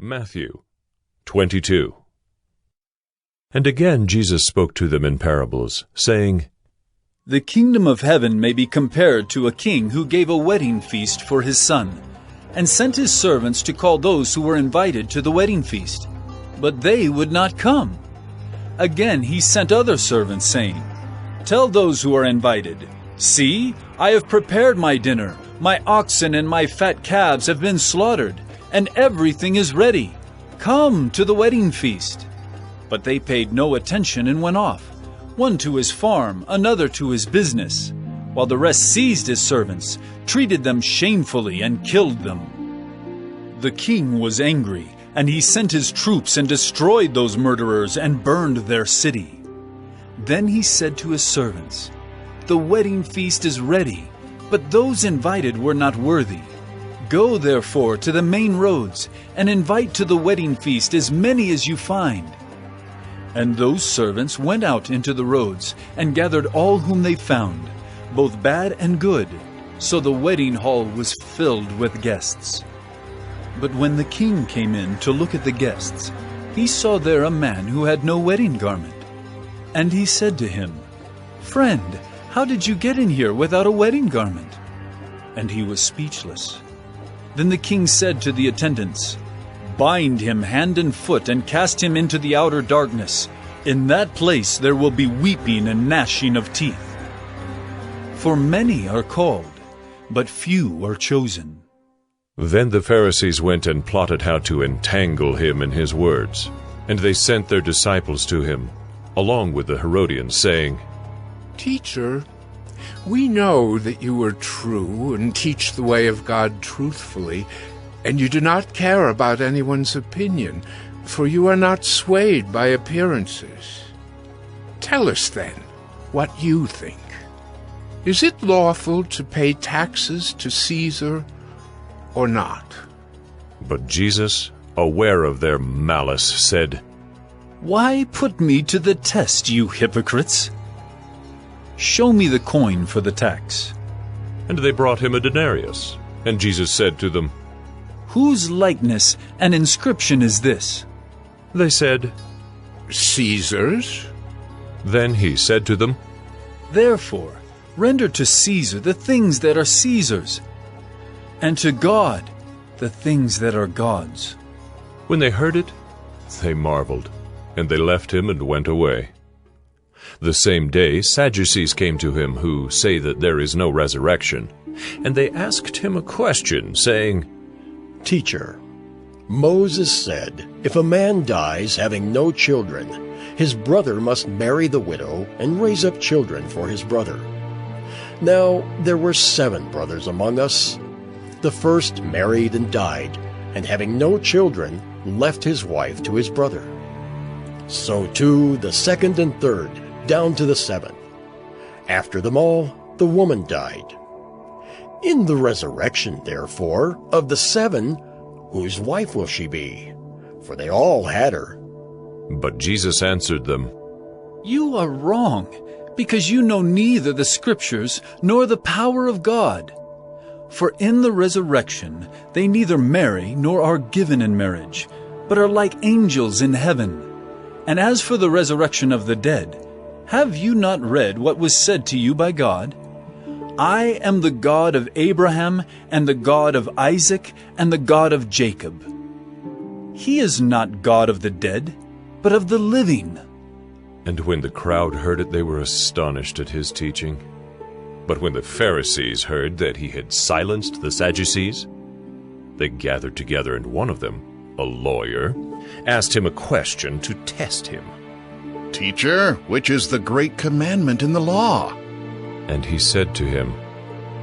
Matthew 22. And again Jesus spoke to them in parables, saying, The kingdom of heaven may be compared to a king who gave a wedding feast for his son, and sent his servants to call those who were invited to the wedding feast. But they would not come. Again he sent other servants, saying, Tell those who are invited, See, I have prepared my dinner. My oxen and my fat calves have been slaughtered, and everything is ready. Come to the wedding feast. But they paid no attention and went off, one to his farm, another to his business, while the rest seized his servants, treated them shamefully, and killed them. The king was angry, and he sent his troops and destroyed those murderers and burned their city. Then he said to his servants, The wedding feast is ready, but those invited were not worthy. Go therefore to the main roads, and invite to the wedding feast as many as you find. And those servants went out into the roads, and gathered all whom they found, both bad and good. So the wedding hall was filled with guests. But when the king came in to look at the guests, he saw there a man who had no wedding garment. And he said to him, Friend, how did you get in here without a wedding garment? And he was speechless. Then the king said to the attendants, Bind him hand and foot and cast him into the outer darkness. In that place there will be weeping and gnashing of teeth. For many are called, but few are chosen. Then the Pharisees went and plotted how to entangle him in his words. And they sent their disciples to him, along with the Herodians, saying, Teacher, we know that you are true and teach the way of God truthfully, and you do not care about anyone's opinion, for you are not swayed by appearances. Tell us then what you think. Is it lawful to pay taxes to Caesar or not? But Jesus, aware of their malice, said, Why put me to the test, you hypocrites? Show me the coin for the tax. And they brought him a denarius. And Jesus said to them, Whose likeness and inscription is this? They said, Caesar's. Then he said to them, Therefore, render to Caesar the things that are Caesar's, and to God the things that are God's. When they heard it, they marveled, and they left him and went away. The same day Sadducees came to him, who say that there is no resurrection. And they asked him a question, saying, Teacher, Moses said, if a man dies having no children, his brother must marry the widow and raise up children for his brother. Now there were 7 brothers among us. The first married and died, and having no children, left his wife to his brother. So too the second and third, down to the 7th. After them all, the woman died. In the resurrection, therefore, of the 7, whose wife will she be? For they all had her. But Jesus answered them, You are wrong, because you know neither the Scriptures nor the power of God. For in the resurrection they neither marry nor are given in marriage, but are like angels in heaven. And as for the resurrection of the dead, have you not read what was said to you by God? I am the God of Abraham, and the God of Isaac, and the God of Jacob. He is not God of the dead, but of the living. And when the crowd heard it, they were astonished at his teaching. But when the Pharisees heard that he had silenced the Sadducees, they gathered together, and one of them, a lawyer, asked him a question to test him. Teacher, which is the great commandment in the law? And he said to him,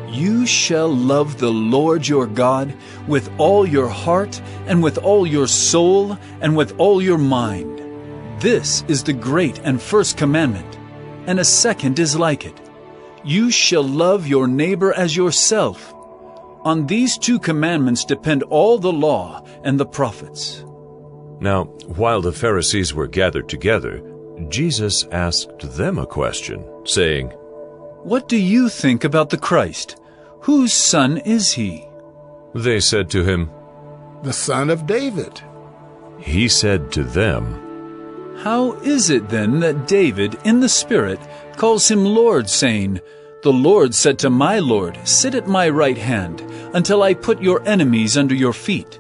You shall love the Lord your God with all your heart, and with all your soul, and with all your mind. This is the great and first commandment, and a second is like it. You shall love your neighbor as yourself. On these 2 commandments depend all the law and the prophets. Now, while the Pharisees were gathered together, Jesus asked them a question, saying, What do you think about the Christ? Whose son is he? They said to him, The son of David. He said to them, "How is it then that David, in the Spirit, calls him Lord, saying, 'The Lord said to my Lord, Sit at my right hand, until I put your enemies under your feet'?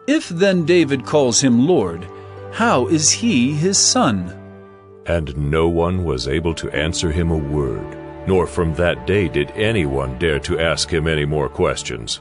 If then David calls him Lord, how is he his son?" And no one was able to answer him a word, nor from that day did anyone dare to ask him any more questions.